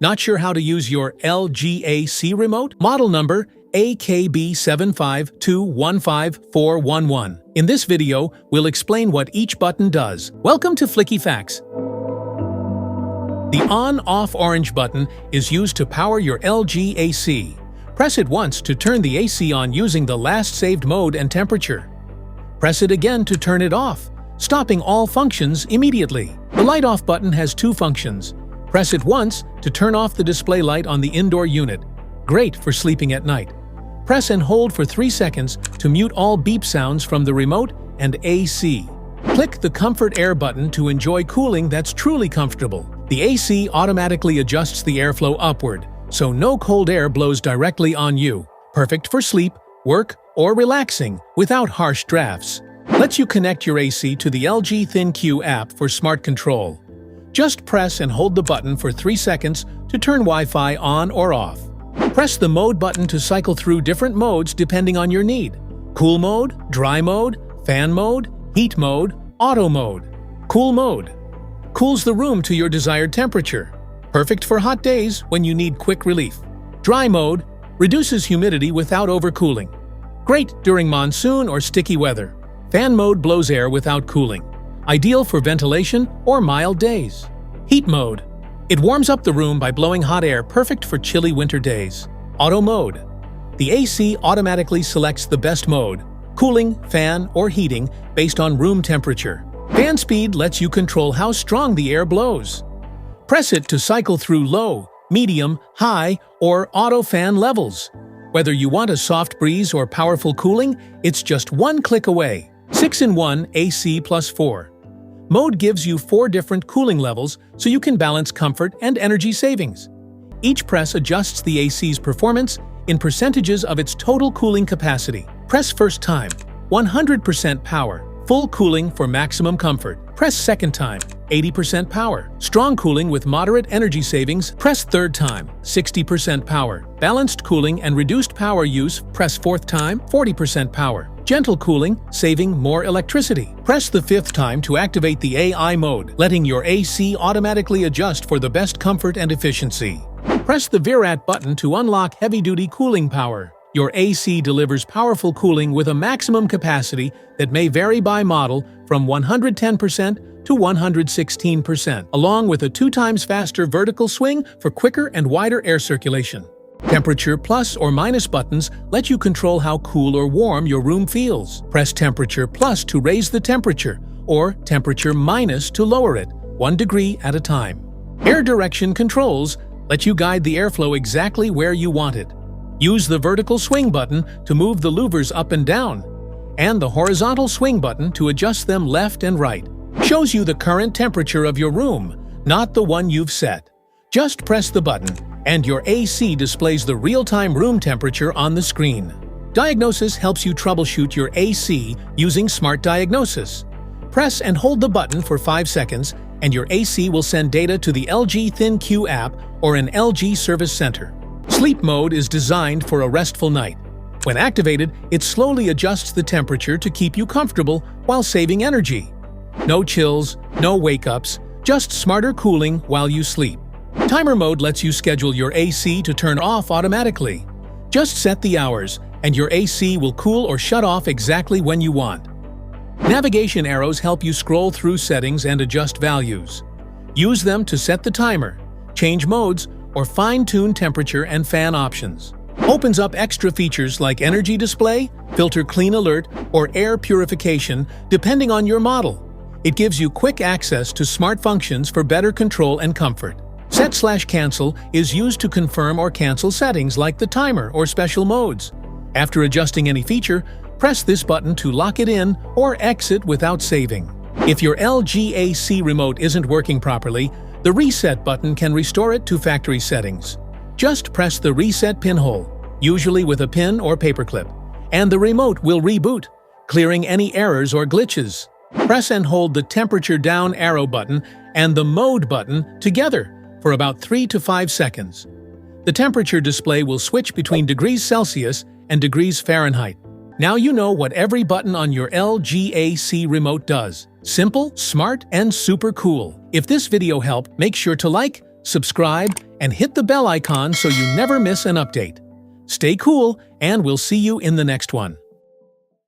Not sure how to use your LG AC remote? Model number AKB75215411. In this video, we'll explain what each button does. Welcome to Flicky Facts. The on-off orange button is used to power your LG AC. Press it once to turn the AC on using the last saved mode and temperature. Press it again to turn it off, stopping all functions immediately. The light off button has two functions. Press it once to turn off the display light on the indoor unit. Great for sleeping at night. Press and hold for 3 seconds to mute all beep sounds from the remote and AC. Click the Comfort Air button to enjoy cooling that's truly comfortable. The AC automatically adjusts the airflow upward, so no cold air blows directly on you. Perfect for sleep, work, or relaxing without harsh drafts. Lets you connect your AC to the LG ThinQ app for smart control. Just press and hold the button for 3 seconds to turn Wi-Fi on or off. Press the mode button to cycle through different modes depending on your need. Cool mode, dry mode, fan mode, heat mode, auto mode. Cool mode cools the room to your desired temperature. Perfect for hot days when you need quick relief. Dry mode reduces humidity without overcooling. Great during monsoon or sticky weather. Fan mode blows air without cooling. Ideal for ventilation or mild days. Heat mode. It warms up the room by blowing hot air, perfect for chilly winter days. Auto mode. The AC automatically selects the best mode, cooling, fan, or heating, based on room temperature. Fan speed lets you control how strong the air blows. Press it to cycle through low, medium, high, or auto fan levels. Whether you want a soft breeze or powerful cooling, it's just one click away. 6-in-1 AC plus 4. Mode gives you 4 different cooling levels so you can balance comfort and energy savings. Each press adjusts the AC's performance in percentages of its total cooling capacity. Press first time, 100% power, full cooling for maximum comfort. Press second time, 80% power, strong cooling with moderate energy savings. Press third time, 60% power, balanced cooling and reduced power use. Press fourth time, 40% power. Gentle cooling, saving more electricity. Press the fifth time to activate the AI mode, letting your AC automatically adjust for the best comfort and efficiency. Press the Viraat button to unlock heavy-duty cooling power. Your AC delivers powerful cooling with a maximum capacity that may vary by model from 110% to 116%, along with a 2 times faster vertical swing for quicker and wider air circulation. Temperature plus or minus buttons let you control how cool or warm your room feels. Press temperature plus to raise the temperature, or temperature minus to lower it, 1 degree at a time. Air direction controls let you guide the airflow exactly where you want it. Use the vertical swing button to move the louvers up and down, and the horizontal swing button to adjust them left and right. Shows you the current temperature of your room, not the one you've set. Just press the button, and your AC displays the real-time room temperature on the screen. Diagnosis helps you troubleshoot your AC using Smart Diagnosis. Press and hold the button for 5 seconds, and your AC will send data to the LG ThinQ app or an LG service center. Sleep mode is designed for a restful night. When activated, it slowly adjusts the temperature to keep you comfortable while saving energy. No chills, no wake-ups, just smarter cooling while you sleep. Timer mode lets you schedule your AC to turn off automatically. Just set the hours, and your AC will cool or shut off exactly when you want. Navigation arrows help you scroll through settings and adjust values. Use them to set the timer, change modes, or fine-tune temperature and fan options. Opens up extra features like energy display, filter clean alert, or air purification, depending on your model. It gives you quick access to smart functions for better control and comfort. Set/cancel is used to confirm or cancel settings like the timer or special modes. After adjusting any feature, press this button to lock it in or exit without saving. If your LG AC remote isn't working properly, the reset button can restore it to factory settings. Just press the reset pinhole, usually with a pin or paperclip, and the remote will reboot, clearing any errors or glitches. Press and hold the temperature down arrow button and the mode button together for about 3 to 5 seconds. The temperature display will switch between degrees Celsius and degrees Fahrenheit. Now you know what every button on your LG AC remote does. Simple, smart, and super cool. If this video helped, make sure to like, subscribe, and hit the bell icon so you never miss an update. Stay cool, and we'll see you in the next one.